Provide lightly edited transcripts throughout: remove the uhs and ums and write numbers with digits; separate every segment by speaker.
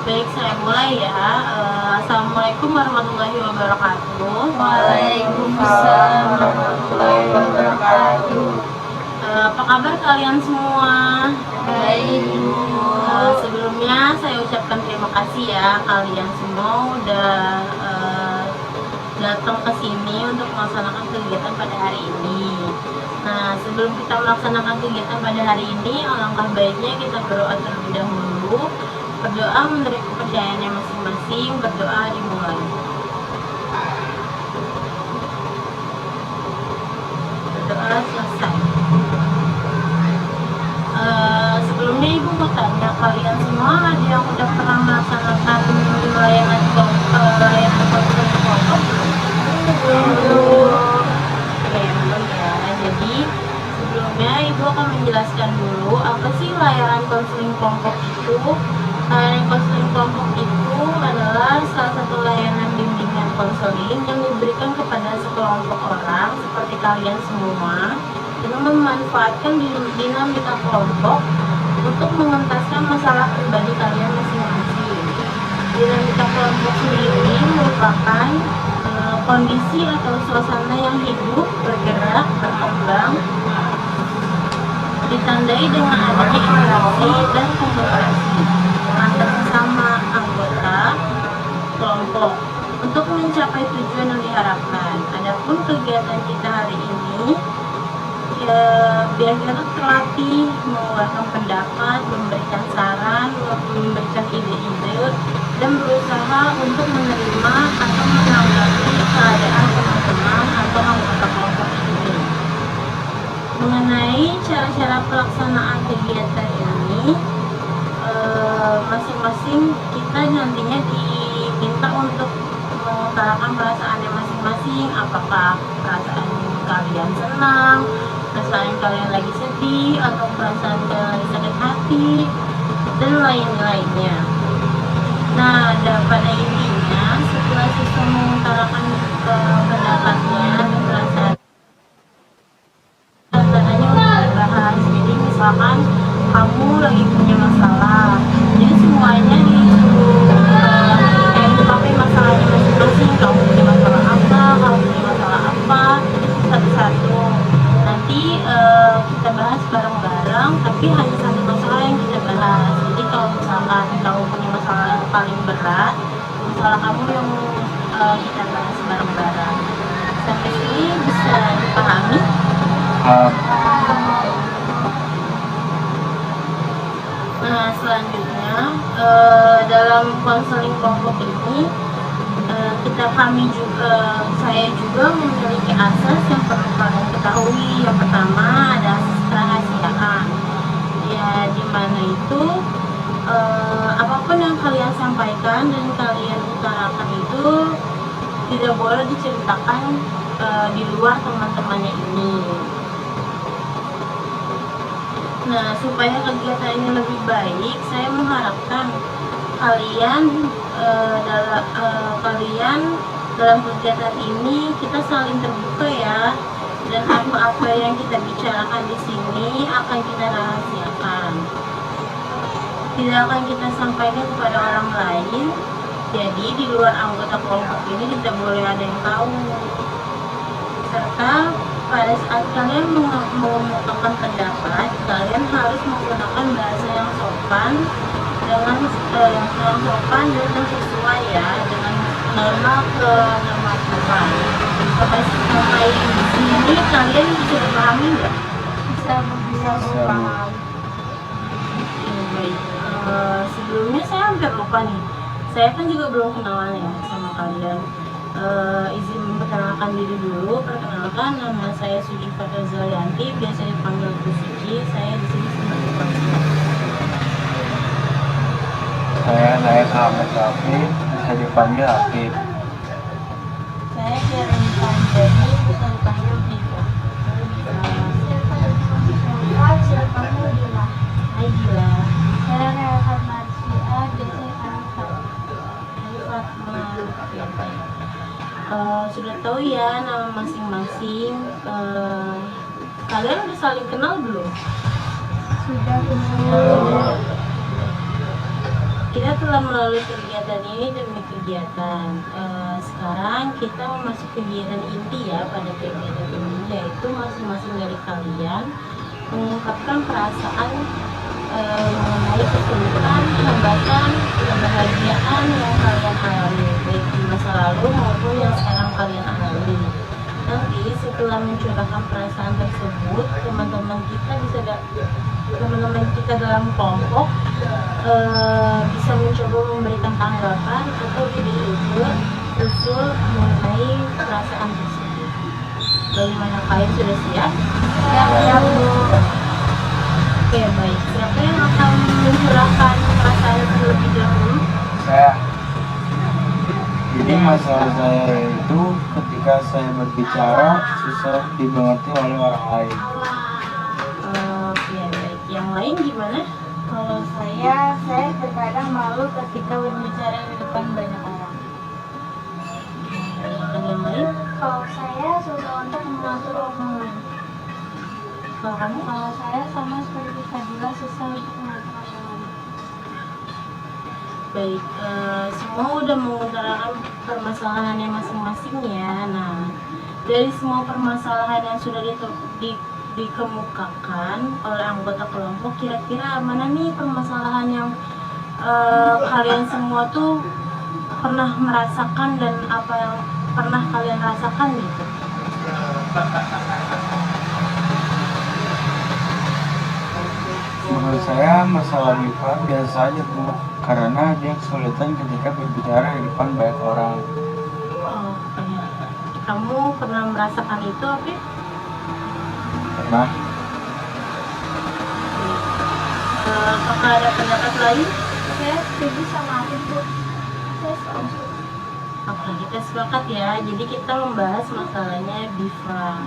Speaker 1: Baik, saya mulai ya. Assalamualaikum warahmatullahi wabarakatuh.
Speaker 2: Waalaikumsalam warahmatullahi wabarakatuh.
Speaker 1: Apa kabar kalian semua?
Speaker 2: Baik, Bu.
Speaker 1: Sebelumnya saya ucapkan terima kasih ya kalian semua udah datang ke sini untuk melaksanakan kegiatan pada hari ini. Nah, sebelum kita melaksanakan kegiatan pada hari ini, alangkah baiknya kita berdoa terlebih dahulu. Berdoa menurut kepercayaannya masing-masing. Berdoa dimulai. Berdoa selesai. Sebelumnya Ibu mau tanya, kalian semua ada yang udah pernah melaksanakan layanan konseling kelompok belum? Belum ya. Jadi sebelumnya Ibu akan menjelaskan dulu apa sih layanan konseling kelompok itu. Layanan konseling kelompok itu adalah salah satu layanan bimbingan konseling yang diberikan kepada sekelompok orang seperti kalian semua dengan memanfaatkan dinamika kelompok untuk mengentaskan masalah pribadi kalian masing-masing. Dinamika kelompok sendiri merupakan kondisi atau suasana yang hidup, bergerak, berkembang, ditandai dengan adanya interaksi dan komunikasi antar sesama anggota kelompok untuk mencapai tujuan yang diharapkan. Adapun kegiatan kita hari ini biar kita terlatih mengeluarkan pendapat, memberikan saran, memberikan ide-ide, dan berusaha untuk menerima atau menanggapi keadaan teman-teman atau anggota kelompok ini. Mengenai cara-cara pelaksanaan kegiatan ini, masing-masing kita nantinya diminta untuk mengutarakan perasaannya masing-masing, apakah perasaan kalian senang, perasaan kalian lagi sedih, atau perasaan kalian lagi sakit hati, dan lain-lainnya. Nah, pada intinya setelah siswa mengutarakan pendapatnya dan perasaan, katanya untuk dibahas. Jadi misalkan kamu lagi punya masalah, jadi semuanya disuruh ungkapin masalahnya masing-masing. Kamu punya masalah apa, kamu punya masalah apa, satu-satu. Nanti kita bahas bareng-bareng, tapi hanya satu masalah yang kita bahas. Jadi kalau misalkan kamu punya masalah yang paling berat, masalah kamu yang kita bahas bareng-bareng. Sampai sini bisa dipahami? Nah, selanjutnya dalam konseling kelompok ini saya juga memiliki asas yang perlu kalian ketahui. Yang pertama ada asas kerahasiaan, ya dimana itu apapun yang kalian sampaikan dan kalian utarakan itu tidak boleh diceritakan di luar teman-temannya ini. Nah, supaya kegiatan ini lebih baik, saya mengharapkan kalian dalam kegiatan ini kita saling terbuka ya, dan apa-apa yang kita bicarakan di sini akan kita rahasiakan, tidak akan kita sampaikan kepada orang lain. Jadi di luar anggota kelompok ini tidak boleh ada yang tahu. Serta pada saat kalian mengungkapkan pendapat, kalian harus menggunakan bahasa yang sopan dan sesuai ya dengan norma kenormativan. Sampai di sini kalian bisa dipahami nggak? Bisa dipahami. Baik. Sebelumnya saya hampir lupa nih. Saya kan juga belum kenalan ya sama kalian. Izin memperkenalkan diri dulu. Perkenalkan, nama saya Suci Fatul Zalianti, biasa dipanggil Bu Suci. Saya di sini sebagai konselor.
Speaker 2: Saya Naik Ahmad Rafi, bisa dipanggil Akif.
Speaker 1: Saya Karen Panjani, bisa dipanggil Dika. Saya dipanggil Dila. Hai Dila. Saya Rehat Marsia, biasa dipanggil Fatma. Sudah tahu ya nama masing-masing. Kalian udah saling kenal belum? Sudah kenal. kita telah melalui kegiatan ini demi kegiatan. Sekarang kita memasuki kegiatan inti ya pada kegiatan ini, yaitu masing-masing dari kalian mengungkapkan perasaan mengenai kesulitan, hambatan, kebahagiaan yang kalian alami, baik di masa lalu maupun yang sekarang kalian alami. Nanti setelah mencurahkan perasaan tersebut, teman-teman kita dalam kelompok bisa mencoba memberikan tanggapan atau ide-ide usul mengenai perasaan tersebut. Bagaimana, kalian sudah siap?
Speaker 3: Ya, Bu.
Speaker 1: Oke, baik. Siapa yang akan mencurahkan perasaan terlebih dahulu?
Speaker 2: Saya. Jadi masalah saya itu ketika saya berbicara susah dimengerti oleh orang lain.
Speaker 1: Oke, baik. Yang lain gimana?
Speaker 3: Kalau saya terkadang malu ketika berbicara di depan banyak orang.
Speaker 1: Dan yang lain?
Speaker 3: Kalau saya susah untuk mengatur omongan.
Speaker 1: Kalau kamu?
Speaker 3: Kalau saya sama seperti Fadila susah untuk mengatur omongan.
Speaker 1: Baik, semua udah mengutarakan permasalahannya masing-masing ya. Nah, dari semua permasalahan yang sudah dikemukakan oleh anggota kelompok, kira-kira mana nih permasalahan yang kalian semua tuh pernah merasakan dan apa yang pernah kalian rasakan gitu?
Speaker 2: Menurut saya masalah Viva biasa aja Bu, karena dia kesulitan ketika berbicara di depan banyak orang.
Speaker 1: Oke. Kamu pernah merasakan itu, Afif?
Speaker 2: Pernah.
Speaker 1: Apakah ada pendapat lain?
Speaker 3: Saya setuju sama Afif, Bu. Saya setuju.
Speaker 1: Oke, kita sepakat ya. Jadi kita membahas masalahnya Viva.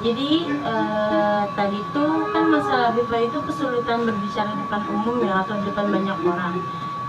Speaker 1: Jadi tadi tuh kan masalah Viva itu kesulitan berbicara di depan umum ya, atau di depan banyak orang.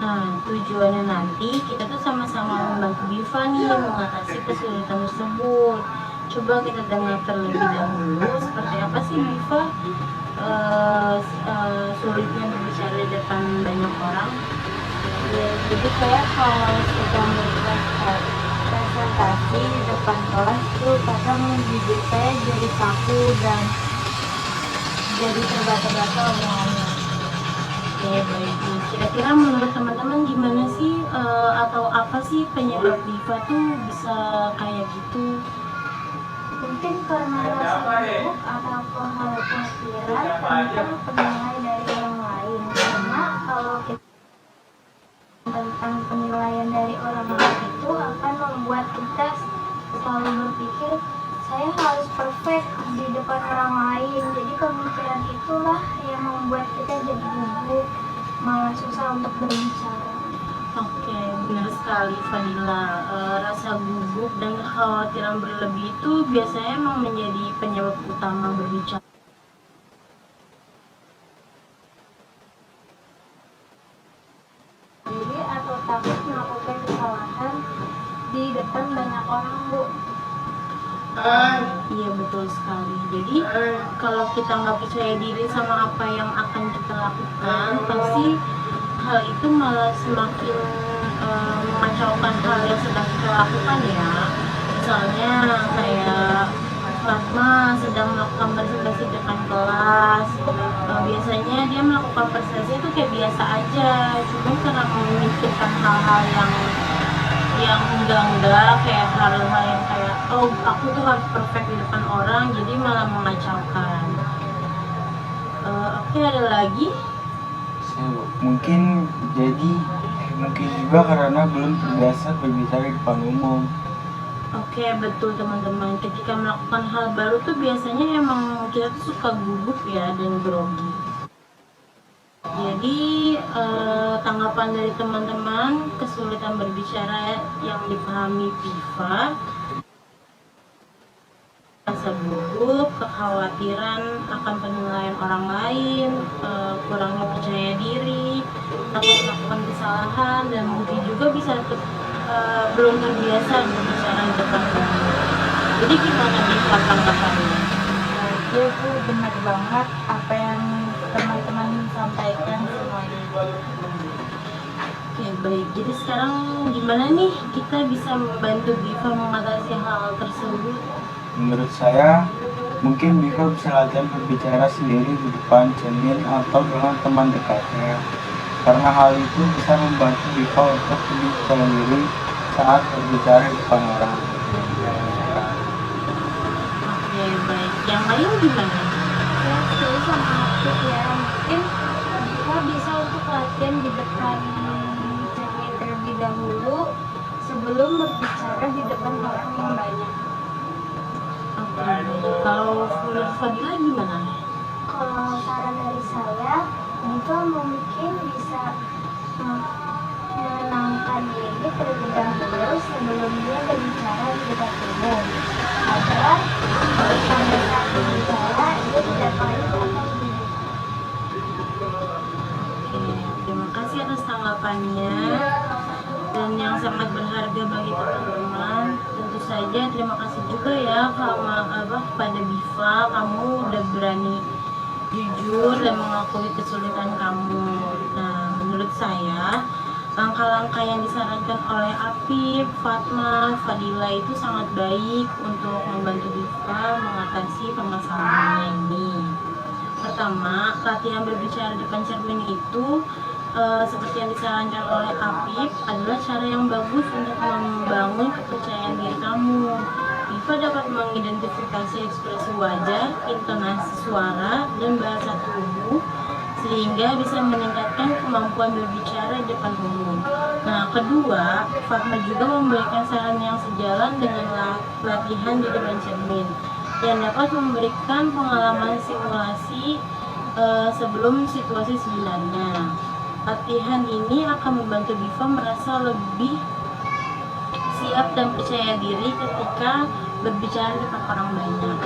Speaker 1: Nah, tujuannya nanti kita tuh sama-sama membantu Viva nih mengatasi kesulitan tersebut. Coba kita dengar terlebih dahulu seperti apa sih Viva sulitnya berbicara di depan banyak orang.
Speaker 3: Ya, jadi saya kalau sedang presentasi di depan kelas tuh kadang bibir saya jadi kaku dan jadi terbata-bata omongannya.
Speaker 1: Oke, baik. Nah, kira-kira menurut teman-teman gimana sih atau apa sih penyebab Viva tuh bisa kayak gitu?
Speaker 3: Mungkin karena rasa gugup atau kekhawatiran tentang penilai dari orang lain. Karena kalau kita tentang penilaian dari orang lain itu akan membuat kita selalu berpikir saya harus perfect di depan orang lain. Jadi pemikiran itulah yang membuat kita jadi gugup, malah susah untuk berbicara.
Speaker 1: Oke, benar sekali Fadila. Rasa gugup dan kekhawatiran berlebih itu biasanya emang menjadi penyebab utama berbicara.
Speaker 3: Jadi atau takut melakukan kesalahan di depan banyak orang, Bu.
Speaker 1: Iya, betul sekali. Jadi kalau kita nggak percaya diri sama apa yang akan kita lakukan, pasti hal itu malah semakin mengacaukan hal yang sedang kita lakukan ya. Misalnya kayak Fatma sedang melakukan presentasi di depan kelas, biasanya dia melakukan presentasi itu kayak biasa aja, cuma karena memikirkan hal-hal yang enggak kayak hal-hal yang kayak oh aku tuh harus perfect di depan orang, jadi malah mengacaukan. Oke, ada lagi?
Speaker 2: Mungkin juga karena belum terbiasa berbicara di depan umum.
Speaker 1: Oke, betul teman-teman. Ketika melakukan hal baru tuh biasanya emang kita tuh suka gugup ya dan grogi. Jadi tanggapan dari teman-teman kesulitan berbicara yang dipahami Viva, rasa gugup, kekhawatiran akan penilaian orang lain, kurangnya percaya diri, takut melakukan kesalahan, dan mungkin juga bisa belum terbiasa berbicara di depan umum. Jadi gimana Viva tanggapannya?
Speaker 3: Iya, Bu, benar banget apa yang teman-teman sampaikan semuanya.
Speaker 1: Oke, baik. Jadi sekarang gimana nih kita bisa membantu Biva mengatasi hal tersebut?
Speaker 2: Menurut saya, mungkin Biko bisa latihan berbicara sendiri di depan cermin atau dengan teman dekatnya. Karena hal itu bisa membantu Biko untuk lebih percaya diri saat berbicara di depan orang.
Speaker 1: Oke, baik. Yang lain gimana?
Speaker 3: Ya, setuju sama aku ya. Mungkin kita bisa untuk latihan di depan cermin terlebih dahulu sebelum berbicara di depan orang yang banyak.
Speaker 1: Oke, baik. Kalau menurut Fadila gimana?
Speaker 3: Kalau saran dari saya, Diva mungkin bisa menenangkan diri terlebih dahulu sebelum dia berbicara di depan umum. Agar pada saat berbicara dia tidak panik atau gugup.
Speaker 1: Oke, terima kasih atas tanggapannya dan yang sangat berharga bagi teman-teman. Tentu saja terima kasih juga ya pada Biva, kamu udah berani jujur dan mengakui kesulitan kamu. Nah, menurut saya langkah-langkah yang disarankan oleh Apip, Fatma, Fadila itu sangat baik untuk membantu Biva mengatasi permasalahannya ini. Pertama, latihan berbicara di depan cermin itu seperti yang disarankan oleh Apip adalah cara yang bagus untuk membangun kepercayaan diri kamu. Biva dapat mengidentifikasi ekspresi wajah, intonasi suara, dan bahasa tubuh sehingga bisa meningkatkan kemampuan berbicara di depan umum. Nah, kedua, Fatma juga memberikan saran yang sejalan dengan latihan di depan cermin yang dapat memberikan pengalaman simulasi sebelum situasi sebenarnya. Latihan ini akan membantu Biva merasa lebih siap dan percaya diri ketika berbicara di depan orang banyak.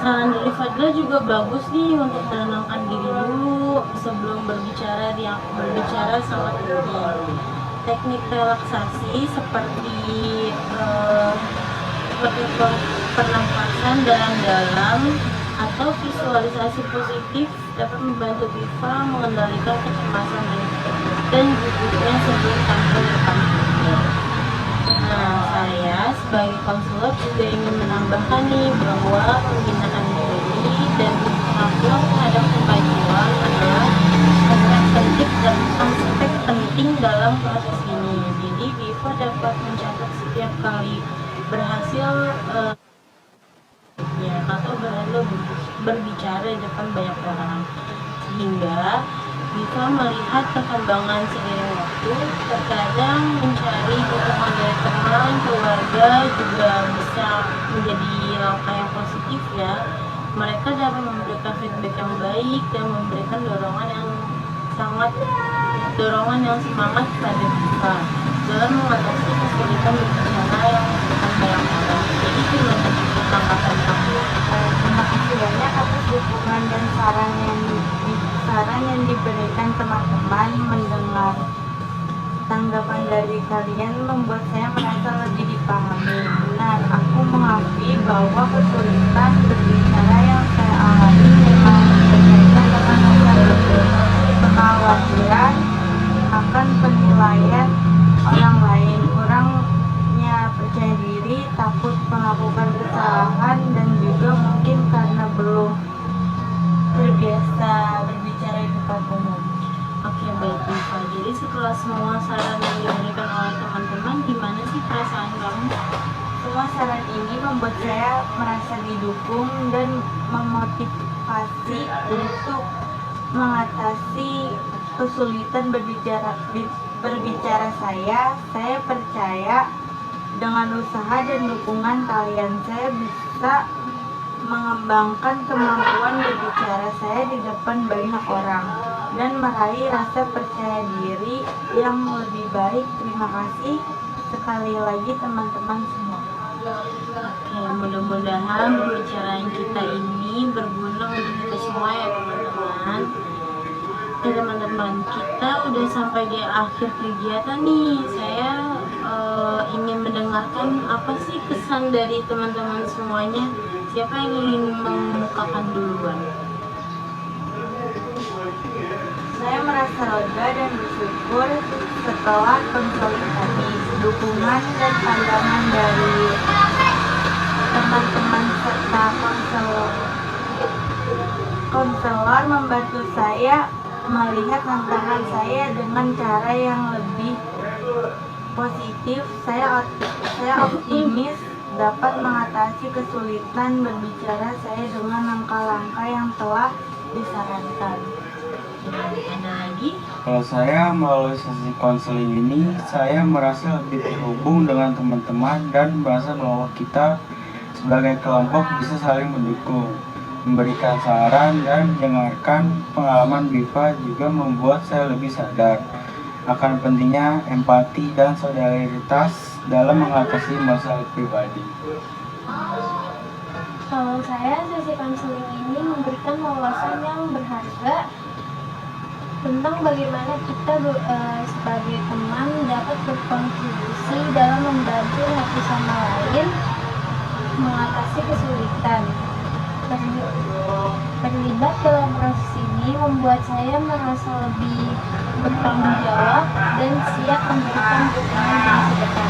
Speaker 1: Saran dari Fadla juga bagus nih untuk menenangkan diri dulu sebelum berbicara sangat penting. Teknik relaksasi seperti pernapasan dalam-dalam atau visualisasi positif dapat membantu Biva mengendalikan kecemasan dan gugupnya sebelum tampil di depan publik. Nah, saya sebagai konselor juga ingin menambahkan nih bahwa pembinaan diri dan pengakuan terhadap kemajuan adalah aspek penting dalam proses ini. Jadi Biva dapat mencatat setiap kali berhasil atau berhasil berbicara di depan banyak orang, sehingga bisa melihat perkembangan seiring waktu. Terkadang mencari dukungan dari teman, keluarga juga bisa menjadi langkah yang positif ya. Mereka dapat memberikan feedback yang baik dan memberikan dorongan yang semangat pada kita dalam mengatasi kesulitan berbicara yang bukan banyak orang. Jadi gimana tanggapan kamu?
Speaker 3: Terima kasih banyak atas dukungan dan saran yang diberikan teman-teman. Mendengar tanggapan dari kalian membuat saya merasa lebih dipahami. Benar, aku mengakui bahwa kesulitan berbicara yang saya alami memang berkaitan dengan kekhawatiran akan penilaian orang lain, kurangnya percaya diri, takut melakukan kesalahan, dan juga mungkin karena belum terbiasa berbicara di depan umum.
Speaker 1: Oke, baik Biva. Jadi setelah semua saran yang diberikan oleh teman-teman, gimana sih perasaan kamu?
Speaker 3: Semua saran ini membuat saya merasa didukung dan memotivasi untuk mengatasi kesulitan berbicara saya. Saya percaya dengan usaha dan dukungan kalian, saya bisa mengembangkan kemampuan berbicara saya di depan banyak orang dan meraih rasa percaya diri yang lebih baik. Terima kasih sekali lagi teman-teman semua.
Speaker 1: Oke, mudah-mudahan pembicaraan kita ini berguna untuk kita semua ya teman-teman. Ya teman-teman, kita udah sampai di akhir kegiatan nih. Saya ingin mendengarkan apa sih kesan dari teman-teman semuanya. Siapa yang ingin mengemukakan duluan?
Speaker 3: Saya merasa
Speaker 1: merasa lega dan bersyukur setelah konseling tadi. Dukungan dan pandangan dari teman-teman serta konselor membantu saya melihat tantangan saya dengan cara yang lebih positif. Saya optimis dapat mengatasi kesulitan berbicara saya dengan langkah-langkah yang telah disarankan. Ada lagi?
Speaker 2: Kalau saya melalui sesi konseling ini, saya merasa lebih terhubung dengan teman-teman dan merasa bahwa kita sebagai kelompok bisa saling mendukung, memberikan saran, dan mendengarkan pengalaman BIPA juga membuat saya lebih sadar akan pentingnya empati dan solidaritas dalam mengatasi masalah pribadi.
Speaker 3: Kalau saya, sesi konseling ini memberikan wawasan yang berharga tentang bagaimana kita sebagai teman dapat berkontribusi dalam membantu satu sama lain mengatasi kesulitan. Terlibat dalam proses ini membuat saya merasa lebih bertanggung jawab dan siap memberikan dukungan di masa depan.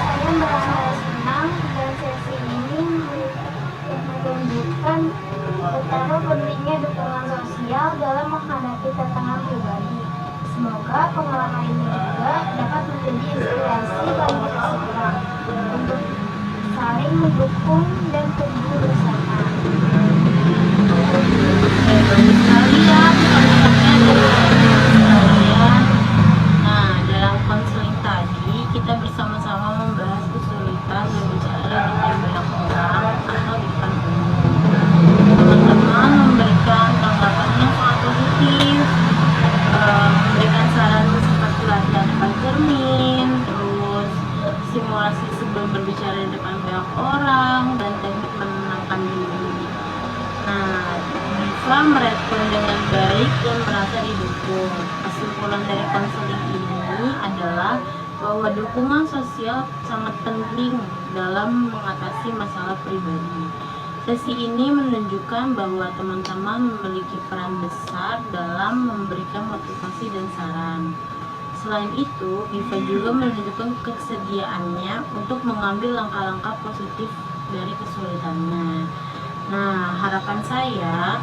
Speaker 3: Saya merasa senang dan sesi ini menunjukkan betapa pentingnya dukungan sosial dalam menghadapi tantangan pribadi. Semoga pengalaman ini juga dapat menjadi inspirasi bagi kita semua untuk saling mendukung dan tumbuh bersama.
Speaker 1: Bagus sekali ya penjelasannya dari sekalian. Nah, dalam konseling tadi kita bersama-sama membahas kesulitan berbicara di depan banyak orang atau di depan umum. Teman-teman memberikan tanggapan yang sangat positif, memberikan saran seperti latihan depan cermin, terus simulasi sebelum berbicara di depan banyak orang, dan teknik menenangkan diri. Nah, bisa merespon dengan baik dan merasa didukung. Kesimpulan dari konseling ini adalah bahwa dukungan sosial sangat penting dalam mengatasi masalah pribadi. Sesi ini menunjukkan bahwa teman-teman memiliki peran besar dalam memberikan motivasi dan saran. Selain itu, BIPA juga menunjukkan kesediaannya untuk mengambil langkah-langkah positif dari kesulitannya. Nah, harapan saya,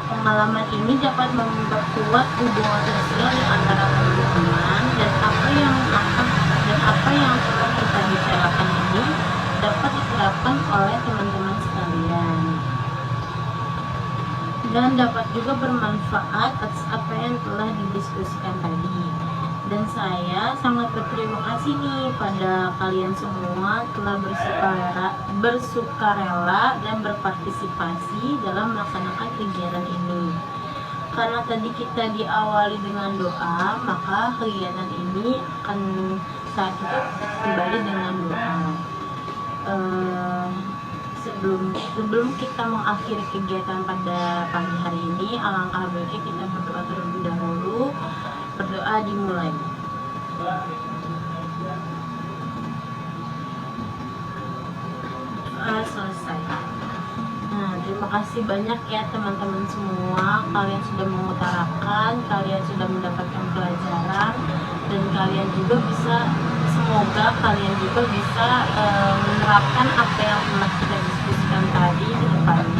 Speaker 1: pengalaman ini dapat memperkuat hubungan sosial di antara teman-teman, dan apa yang telah kita bicarakan ini dapat diterapkan oleh teman-teman sekalian dan dapat juga bermanfaat atas apa yang telah didiskusikan tadi. Dan saya sangat berterima kasih nih pada kalian semua telah bersukarela dan berpartisipasi dalam melaksanakan kegiatan ini. Karena tadi kita diawali dengan doa, maka kegiatan ini akan saat kita kembali dengan doa. Sebelum kita mengakhiri kegiatan pada pagi hari ini, alangkah baiknya kita berdoa terlebih dahulu. Berdoa dimulai. Selesai. Nah, terima kasih banyak ya teman-teman semua. Kalian sudah mengutarakan, kalian sudah mendapatkan pelajaran, dan kalian juga bisa, semoga kalian juga bisa menerapkan apa yang telah kita diskusikan tadi ke depannya.